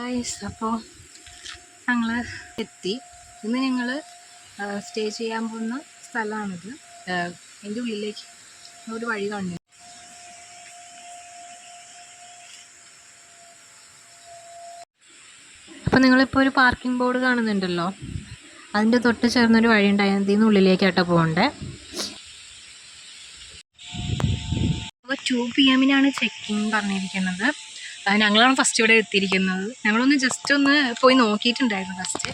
Guys, അപ്പോൾ ഞങ്ങൾ എത്തി. ഇന്ന് ഞങ്ങൾ സ്റ്റേ ചെയ്യാൻ പോകുന്ന സ്ഥലമാണിത്. എൻ്റെ ഉള്ളിലേക്ക് ഒരു വഴി കാണുന്നു. അപ്പോൾ നിങ്ങളിപ്പോൾ ഒരു പാർക്കിംഗ് ബോർഡ് കാണുന്നുണ്ടല്ലോ, അതിൻ്റെ തൊട്ട് ചേർന്നൊരു വഴി ഉണ്ടായി. അതിൽ നിന്ന് ഉള്ളിലേക്കാട്ടോ പോകണ്ടേ. അപ്പോൾ 2 PM ചെക്കിങ് പറഞ്ഞിരിക്കുന്നത്. ഞങ്ങളാണ് ഫസ്റ്റ് ഇവിടെ എത്തിയിരിക്കുന്നത്. ഞങ്ങളൊന്ന് ജസ്റ്റ് ഒന്ന് പോയി നോക്കിയിട്ടുണ്ടായിരുന്നു ഫസ്റ്റ്.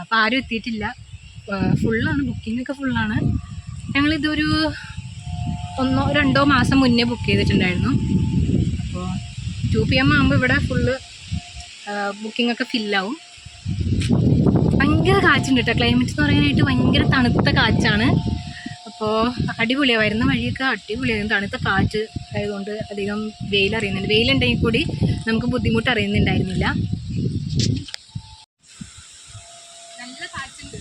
അപ്പോൾ ആരും എത്തിയിട്ടില്ല, ഫുള്ളാണ്, ബുക്കിംഗൊക്കെ ഫുള്ളാണ്. ഞങ്ങളിതൊരു 1-2 മാസം മുന്നേ ബുക്ക് ചെയ്തിട്ടുണ്ടായിരുന്നു. അപ്പോൾ 2 PM ആകുമ്പോൾ ഇവിടെ ഫുള്ള് ബുക്കിംഗൊക്കെ ഫില്ലാവും. ഭയങ്കര കാറ്റുണ്ട് കേട്ടോ. ക്ലൈമറ്റ് എന്ന് പറയാനായിട്ട് ഭയങ്കര തണുത്ത കാറ്റാണ്. അപ്പോൾ അടിപൊളിയാണ്, വരുന്ന വഴിയൊക്കെ അടിപൊളിയായിരുന്നു. തണുത്ത കാറ്റ് ആയതുകൊണ്ട് അധികം വെയിലറിയുന്നുണ്ട്. വെയിലുണ്ടെങ്കിൽ കൂടി നമുക്ക് ബുദ്ധിമുട്ട് അറിയുന്നുണ്ടായിരുന്നില്ല. നല്ല കാറ്റുണ്ട്.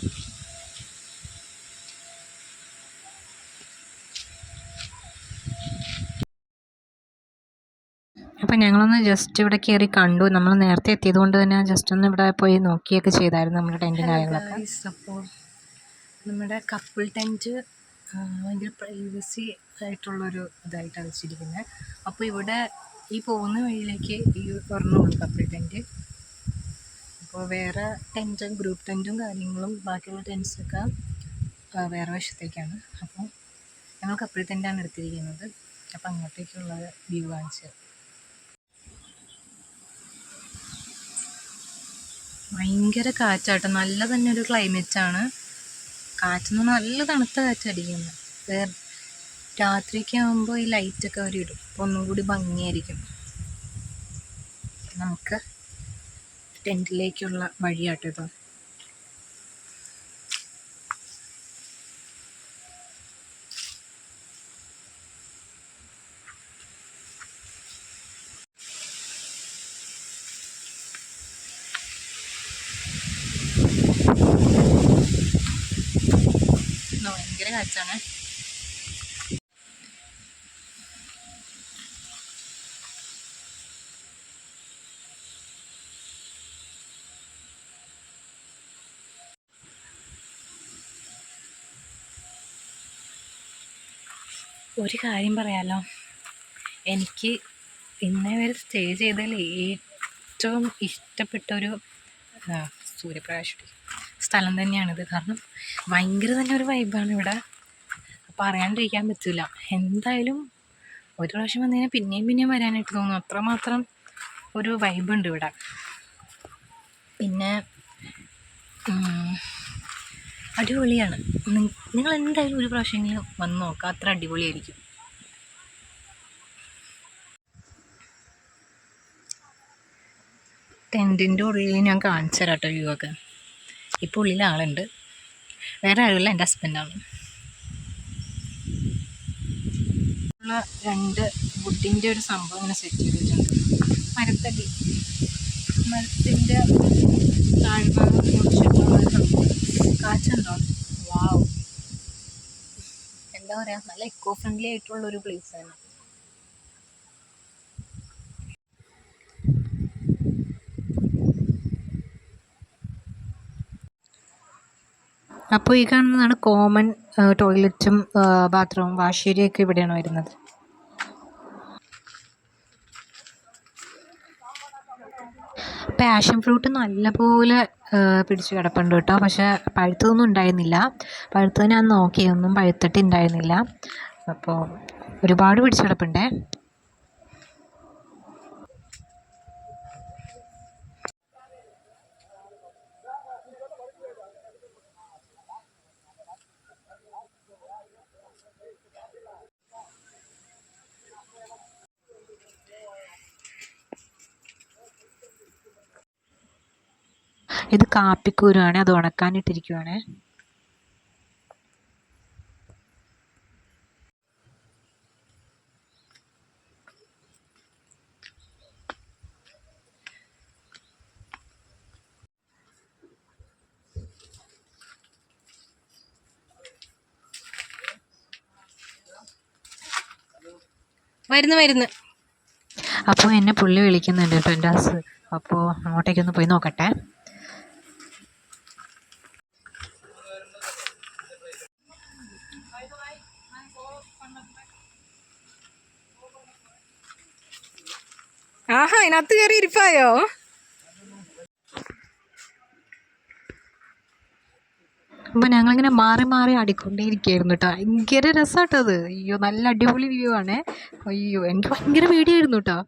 അപ്പം ഞങ്ങളൊന്ന് ജസ്റ്റ് ഇവിടെ കയറി കണ്ടു. നമ്മൾ നേരത്തെ എത്തിയത് കൊണ്ട് തന്നെ ജസ്റ്റ് ഒന്ന് ഇവിടെ പോയി നോക്കിയൊക്കെ ചെയ്തായിരുന്നു നമ്മുടെ ടെൻറ്റും കാര്യങ്ങളൊക്കെ. അപ്പോൾ നമ്മുടെ കപ്പിൾ ടെൻറ്റ് ഭയങ്കര പ്രൈവസി ആയിട്ടുള്ളൊരു ഇതായിട്ടാണ് വെച്ചിരിക്കുന്നത്. അപ്പോൾ ഇവിടെ ഈ പോകുന്ന വഴിയിലേക്ക് ഈ ഒരെണ്ണമുള്ളൂ കപ്പിൾ ടെൻറ്റ്. അപ്പോൾ വേറെ ടെൻറ്റും ഗ്രൂപ്പ് ടെൻറ്റും കാര്യങ്ങളും ബാക്കിയുള്ള ടെൻറ്റ്സൊക്കെ വേറെ വശത്തേക്കാണ്. അപ്പോൾ ഞങ്ങൾ കപ്പിൾ ടെൻറ്റാണ് എടുത്തിരിക്കുന്നത്. അപ്പോൾ അങ്ങോട്ടേക്കുള്ള വ്യൂ കാണിച്ചത്. ഭയങ്കര കാറ്റാട്ടോ, നല്ല തന്നെ ഒരു ക്ലൈമറ്റാണ്. കാറ്റെന്ന് പറഞ്ഞാൽ നല്ല തണുത്ത കാറ്റടിക്കുന്നത്. രാത്രിയൊക്കെ ആകുമ്പോൾ ഈ ലൈറ്റൊക്കെ അവരിടും, അപ്പോൾ ഒന്നും കൂടി ഭംഗിയായിരിക്കും. നമുക്ക് ടെൻറ്റിലേക്കുള്ള വഴിയാട്ടോ ഇത്. ഭയങ്കര കാറ്റാണ്. ഒരു കാര്യം പറയാലോ, എനിക്ക് ഇന്നേ വരെ സ്റ്റേ ചെയ്തതിൽ ഏറ്റവും ഇഷ്ടപ്പെട്ടൊരു സൂര്യപ്രകാശ് സ്ഥലം തന്നെയാണിത്. കാരണം ഭയങ്കര തന്നെ ഒരു വൈബാണ് ഇവിടെ, പറയാണ്ടിരിക്കാൻ പറ്റില്ല. എന്തായാലും ഒരു പ്രാവശ്യം വന്നതിനാൽ പിന്നെയും വരാനായിട്ട് തോന്നും. അത്രമാത്രം ഒരു വൈബുണ്ട് ഇവിടെ. പിന്നെ അടിപൊളിയാണ്. നിങ്ങൾ എന്തായാലും ഒരു പ്രാവശ്യമെങ്കിലും വന്ന് നോക്കാം, അത്ര അടിപൊളിയായിരിക്കും. ടെൻറ്റിൻ്റെ ഉള്ളിൽ ഞാൻ കാണിച്ചു തരാം കേട്ടോ വ്യൂ ഒക്കെ. ഇപ്പോൾ ഉള്ളിൽ ആളുണ്ട്, വേറെ ആരുമില്ല, എൻ്റെ ഹസ്ബൻഡാണ്. 2 വുഡിൻ്റെ ഒരു സംഭവം ഇങ്ങനെ സെറ്റ് ചെയ്തിട്ടുണ്ട്. മരത്തിൻ്റെ താഴ്ഭാഗം മുറിച്ചിട്ടുള്ള സംഭവം. കാറ്റുണ്ടോ? വാവ്, എന്താ പറയുക, നല്ല എക്കോ ഫ്രണ്ട്ലി ആയിട്ടുള്ളൊരു പ്ലേസാണ്. അപ്പോൾ ഈ കാണുന്നതാണ് കോമൺ ടോയ്ലറ്റും ബാത്റൂം, വാഷേരിയൊക്കെ ഇവിടെയാണ് വരുന്നത്. പാഷൻ ഫ്രൂട്ട് നല്ലപോലെ പിടിച്ച് കിടപ്പുണ്ട് കേട്ടോ. പക്ഷേ പഴുത്തതൊന്നും ഉണ്ടായിരുന്നില്ല. പഴുത്തത് ഞാൻ നോക്കിയൊന്നും പഴുത്തിട്ടുണ്ടായിരുന്നില്ല. അപ്പോൾ ഒരുപാട് പിടിച്ച് കിടപ്പുണ്ടേ. ഇത് കാപ്പിക്കൂരാണ്, അത് ഉണക്കാനിട്ടിരിക്കുവാണ്. വരുന്നു. അപ്പോൾ എന്നെ പുള്ളി വിളിക്കുന്നുണ്ട് കേട്ടോ, എൻ്റെ അപ്പോൾ അങ്ങോട്ടേക്കൊന്ന് പോയി നോക്കട്ടെ. ആഹാ, അതിനകത്ത് കയറി ഇരിപ്പായോ? അപ്പോൾ ഞങ്ങളിങ്ങനെ മാറി മാറി ആടിക്കൊണ്ടേയിരിക്കുകയായിരുന്നു കേട്ടോ. ഭയങ്കര രസമായിട്ടത്. അയ്യോ, നല്ല അടിപൊളി വ്യൂ ആണ്. അയ്യോ, എനിക്ക് ഭയങ്കര പേടിയായിരുന്നു കേട്ടോ.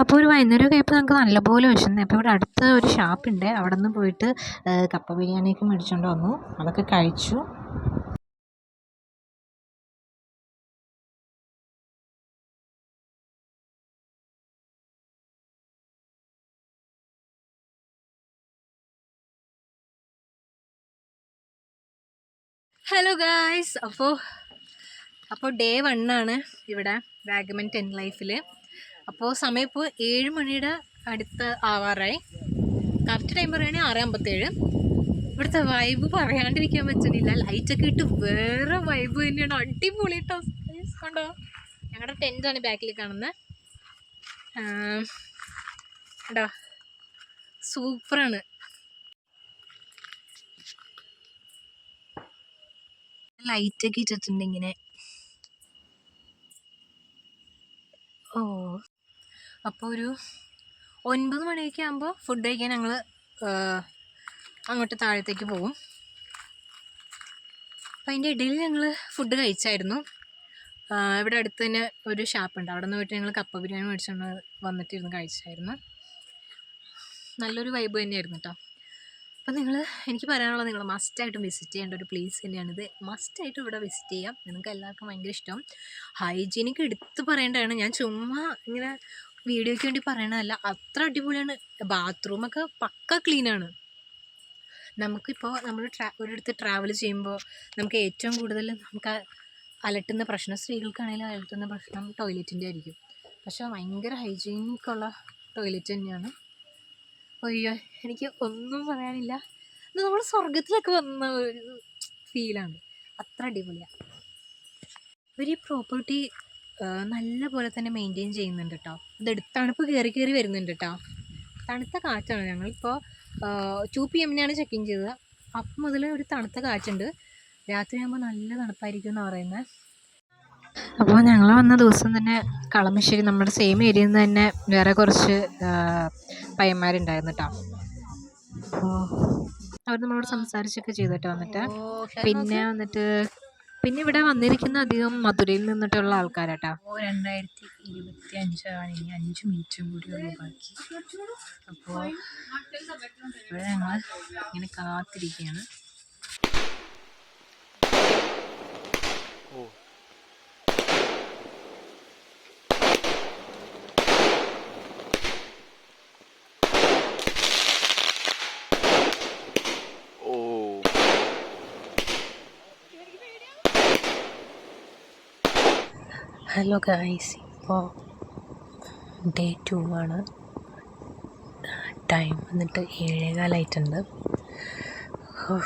അപ്പോൾ ഒരു വൈകുന്നേരമൊക്കെ ആയപ്പോൾ ഞങ്ങൾക്ക് നല്ലപോലെ വിശന്നു. അപ്പോൾ ഇവിടെ അടുത്ത ഒരു ഷാപ്പുണ്ട്, അവിടെ നിന്ന് പോയിട്ട് കപ്പ ബിരിയാണിയൊക്കെ മേടിച്ചുകൊണ്ട് വന്നു. അതൊക്കെ കഴിച്ചു. ഹലോ ഗായ്സ്, അപ്പോൾ ഡേ 1 ആണ് ഇവിടെ വാഗമൺ 10 ലൈഫിൽ. അപ്പോൾ സമയം ഇപ്പോൾ 7 മണിയുടെ അടുത്ത് ആവാറായി. കറക്റ്റ് ടൈം പറയുകയാണെങ്കിൽ 6:57. ഇവിടുത്തെ വൈബ് പറയാണ്ടിരിക്കാൻ പറ്റുന്നില്ല. ലൈറ്റൊക്കെ ഇട്ട് വേറെ വൈബ് തന്നെയാണ്. അടിപൊളി കേട്ടോ. കണ്ടോ, ഞങ്ങളുടെ ടെൻറ്റാണ് ബാക്കിൽ കാണുന്നത്. കേട്ടോ, സൂപ്പറാണ്. ലൈറ്റൊക്കെ ഇട്ടിട്ടുണ്ട് ഇങ്ങനെ. അപ്പോൾ ഒരു 9 മണിയൊക്കെ ആകുമ്പോൾ ഫുഡ് കഴിക്കാൻ ഞങ്ങൾ അങ്ങോട്ട് താഴത്തേക്ക് പോകും. അപ്പം അതിൻ്റെ ഇടയിൽ ഞങ്ങൾ ഫുഡ് കഴിച്ചായിരുന്നു. ഇവിടെ അടുത്ത് തന്നെ ഒരു ഷാപ്പുണ്ട്, അവിടെ നിന്ന് പോയിട്ട് ഞങ്ങൾ കപ്പ ബിരിയാണി മേടിച്ചുകൊണ്ട് വന്നിട്ടിരുന്ന് കഴിച്ചായിരുന്നു. നല്ലൊരു വൈബ് തന്നെയായിരുന്നു കേട്ടോ. അപ്പം എനിക്ക് പറയാനുള്ളത്, നിങ്ങൾ മസ്റ്റായിട്ടും വിസിറ്റ് ചെയ്യേണ്ട ഒരു പ്ലേസ് തന്നെയാണിത്. മസ്റ്റായിട്ടും ഇവിടെ വിസിറ്റ് ചെയ്യാം. നിങ്ങൾക്ക് എല്ലാവർക്കും ഭയങ്കര ഇഷ്ടം. ഹൈജീനിക്ക് എടുത്ത് പറയേണ്ടതാണ്. ഞാൻ ചുമ്മാ ഇങ്ങനെ വീഡിയോയ്ക്ക് വേണ്ടി പറയണതല്ല, അത്ര അടിപൊളിയാണ്. ബാത്റൂമൊക്കെ പക്ക ക്ലീനാണ്. നമുക്കിപ്പോൾ നമ്മൾ ഒരിടത്ത് ട്രാവൽ ചെയ്യുമ്പോൾ നമുക്ക് ഏറ്റവും കൂടുതൽ നമുക്ക് അലട്ടുന്ന പ്രശ്നം, സ്ത്രീകൾക്കാണെങ്കിലും അലട്ടുന്ന പ്രശ്നം ടോയ്ലറ്റിൻ്റെ ആയിരിക്കും. പക്ഷേ ഭയങ്കര ഹൈജീനിക്കുള്ള ടോയ്ലറ്റ് തന്നെയാണ്. അയ്യോ, എനിക്ക് ഒന്നും പറയാനില്ല. ഇത് നമ്മൾ സ്വർഗത്തിലൊക്കെ വന്ന ഒരു ഫീലാണ്. അത്ര അടിപൊളിയാണ്. ഇവർ ഈ പ്രോപ്പർട്ടി നല്ല പോലെ തന്നെ മെയിൻറ്റെയിൻ ചെയ്യുന്നുണ്ട് കേട്ടോ. തണുപ്പ് കയറി വരുന്നുണ്ട് കേട്ടോ. തണുത്ത കാറ്റാണ്. ഞങ്ങളിപ്പോൾ 2 PM ചെക്കിങ് ചെയ്തത്. അപ്പം മുതൽ ഒരു തണുത്ത കാറ്റുണ്ട്. രാത്രിയാകുമ്പോൾ നല്ല തണുപ്പായിരിക്കും എന്നാണ് പറയുന്നത്. അപ്പോൾ ഞങ്ങൾ വന്ന ദിവസം തന്നെ കളമശ്ശേരി, നമ്മുടെ സെയിം ഏരിയയിൽ നിന്ന് തന്നെ വേറെ കുറച്ച് പയ്യന്മാരുണ്ടായിരുന്നു കേട്ടോ. അപ്പോൾ അവർ നമ്മളോട് സംസാരിച്ചൊക്കെ ചെയ്തിട്ട് വന്നിട്ട് പിന്നെ ഇവിടെ വന്നിരിക്കുന്ന അധികം മധുരയിൽ നിന്നിട്ടുള്ള ആൾക്കാരാട്ടോ. 2025 ആണ്, ഇനി 5 മിനിറ്റും കൂടി ഉള്ളു ബാക്കി. അപ്പോൾ ഇവിടെ ഞങ്ങൾ ഇങ്ങനെ കാത്തിരിക്കുകയാണ്. ഹലോ ഗായ്സ്, ഇപ്പോൾ ഡേ 2 ആണ്. ടൈം വന്നിട്ട് 7:15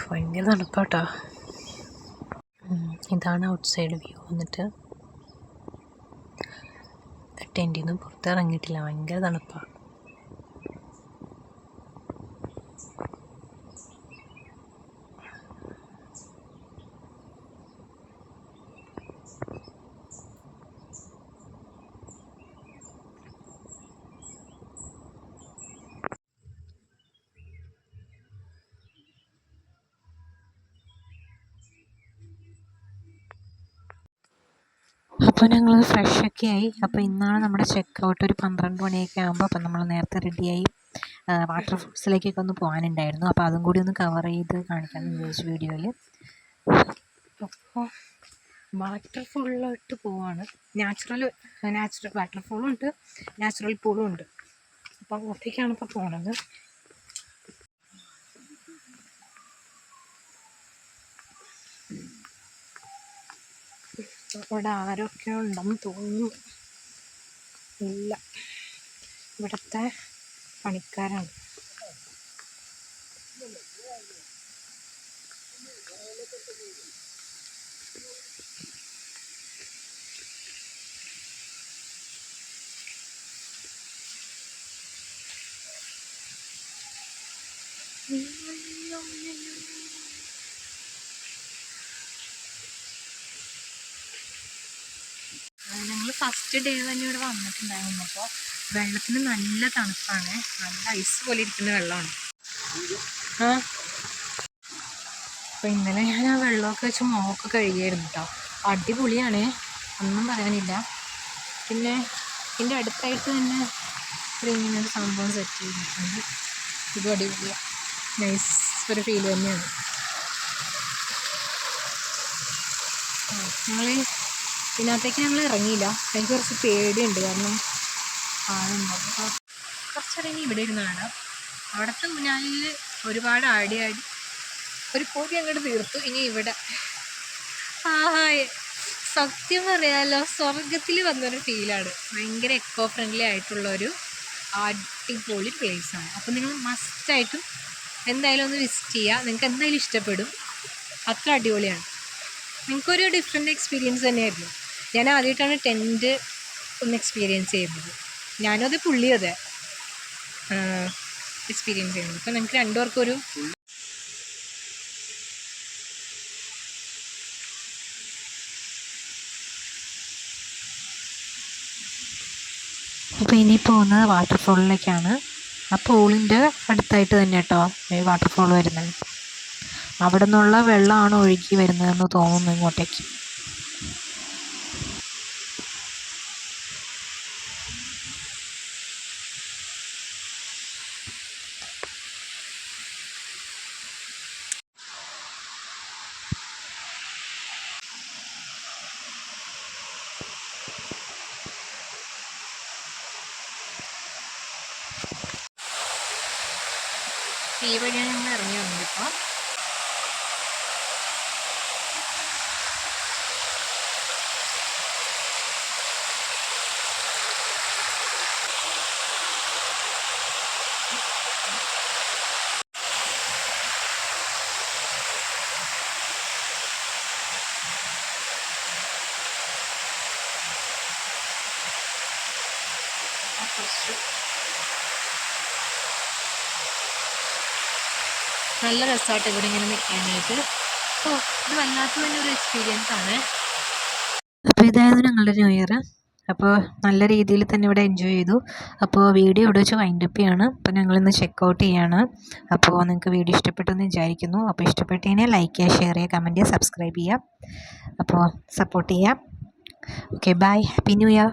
ഭയങ്കര തണുപ്പാട്ടോ. ഇതാണ് ഔട്ട് സൈഡ് വ്യൂ. വന്നിട്ട് ടെൻറ്റിൽ നിന്ന് പുറത്തിറങ്ങിയിട്ടില്ല, ഭയങ്കര തണുപ്പാണ്. അപ്പോൾ ഞങ്ങൾ ഫ്രഷൊക്കെ ആയി. അപ്പോൾ ഇന്നാണ് നമ്മുടെ ചെക്ക് ഔട്ട്. ഒരു 12 മണിയൊക്കെ ആകുമ്പോൾ അപ്പം നമ്മൾ നേരത്തെ റെഡിയായി വാട്ടർഫോൾസിലേക്കൊക്കെ ഒന്ന് പോകാനുണ്ടായിരുന്നു. അപ്പോൾ അതും കൂടി ഒന്ന് കവർ ചെയ്ത് കാണിക്കാമെന്ന് വിചാരിച്ചു വീഡിയോയിൽ. അപ്പോൾ വാട്ടർഫോളിലോട്ട് പോവാണ്. നാച്ചുറൽ വാട്ടർഫോളും ഉണ്ട്, നാച്ചുറൽ പൂളും ഉണ്ട്. അപ്പോൾ അങ്ങോട്ടേക്കാണ് ഇപ്പോൾ പോണത്. ഇവിടെ ആരൊക്കെ ഉണ്ടെന്ന് തോന്നുന്നു. ഇല്ല, ഇവിടുത്തെ പണിക്കാരാണ്. ഞങ്ങൾ ഫസ്റ്റ് ഡേ തന്നെ ഇവിടെ വന്നിട്ടുണ്ടായിരുന്നു. അപ്പോൾ വെള്ളത്തിന് നല്ല തണുപ്പാണ്, നല്ല ഐസ് പോലെ ഇരിക്കുന്ന വെള്ളമാണ്. അപ്പോൾ ഇന്നലെ ഞാൻ ആ വെള്ളമൊക്കെ വെച്ച് മുഖമൊക്കെ കഴുകിയായിരുന്നു കേട്ടോ. അടിപൊളിയാണ്, ഒന്നും പറയാനില്ല. പിന്നെ ഇതിൻ്റെ അടുത്തായിട്ട് തന്നെ ഇങ്ങനൊരു സംഭവം സെറ്റ് ചെയ്തിട്ടുണ്ട്. ഇതും അടിപൊളിയാണ്, നൈസ് ഒരു ഫീൽ തന്നെയാണ്. ഞങ്ങൾ ഇതിനകത്തേക്ക് ഞങ്ങൾ ഇറങ്ങിയില്ല, എനിക്ക് കുറച്ച് പേടിയുണ്ട്, കാരണം ആളുണ്ടാവും. അപ്പോൾ കുറച്ചിറങ്ങി ഇവിടെ ഇരുന്നാണ്. അവിടുത്തെ മുന്നാലിൽ ഒരുപാട് ആടി ഒരു കോടി അങ്ങോട്ട് തീർത്തു. ഇനി ഇവിടെ സത്യം പറയാലോ, സ്വർഗത്തിൽ വന്നൊരു ഫീലാണ്. ഭയങ്കര എക്കോ ഫ്രണ്ട്ലി ആയിട്ടുള്ളൊരു അടിപൊളി പ്ലേസാണ്. അപ്പോൾ നിങ്ങൾ മസ്റ്റായിട്ടും എന്തായാലും ഒന്ന് വിസിറ്റ് ചെയ്യുക, നിങ്ങൾക്ക് എന്തായാലും ഇഷ്ടപ്പെടും. അത്ര അടിപൊളിയാണ്, നിങ്ങൾക്കൊരു ഡിഫറെൻ്റ് എക്സ്പീരിയൻസ് തന്നെയായിരുന്നു. ഞാൻ ആദ്യമായിട്ടാണ് ടെൻറ്റ് ഒന്ന് എക്സ്പീരിയൻസ് ചെയ്യുന്നത്. ഞാനും അതെ, പുള്ളി അതെ എക്സ്പീരിയൻസ് ചെയ്യുന്നത്. അപ്പോൾ നിങ്ങൾക്ക് രണ്ടുപേർക്കും ഒരു അപ്പോൾ ഇനി പോകുന്നത് വാട്ടർഫോളിലേക്കാണ്. ആ പൂളിൻ്റെ അടുത്തായിട്ട് തന്നെ കേട്ടോ ഈ വാട്ടർഫോൾ വരുന്നത്. അവിടെ നിന്നുള്ള വെള്ളമാണ് ഒഴുകി വരുന്നതെന്ന് തോന്നുന്നു ഇങ്ങോട്ടേക്ക്. ഈ വഴിയാണ് ഞങ്ങൾ ഇറങ്ങി വന്നത്. ഇപ്പോൾ നല്ല രസമായിട്ട് ഇവിടെ ഇങ്ങനെ നിൽക്കാനായിട്ട്. അപ്പോൾ ഇത് വല്ലാത്ത തന്നെ ഒരു എക്സ്പീരിയൻസ് ആണ്. അപ്പോൾ ഇതായിരുന്നു ഞങ്ങളുടെ ന്യൂ ഇയർ. അപ്പോൾ നല്ല രീതിയിൽ തന്നെ ഇവിടെ എൻജോയ് ചെയ്തു. അപ്പോൾ വീഡിയോ ഇവിടെ വെച്ച് വൈൻഡപ്പ് ചെയ്യാണ്. അപ്പോൾ ഞങ്ങളിന്ന് ചെക്കൗട്ട് ചെയ്യാണ്. അപ്പോൾ നിങ്ങൾക്ക് വീഡിയോ ഇഷ്ടപ്പെട്ടെന്ന് വിചാരിക്കുന്നു. അപ്പോൾ ഇഷ്ടപ്പെട്ട് കഴിഞ്ഞാൽ ലൈക്ക് ചെയ്യുക, ഷെയർ ചെയ്യുക, കമൻറ്റ് ചെയ്യുക, സബ്സ്ക്രൈബ് ചെയ്യുക. അപ്പോൾ സപ്പോർട്ട് ചെയ്യാം. Okay, bye, happy new year.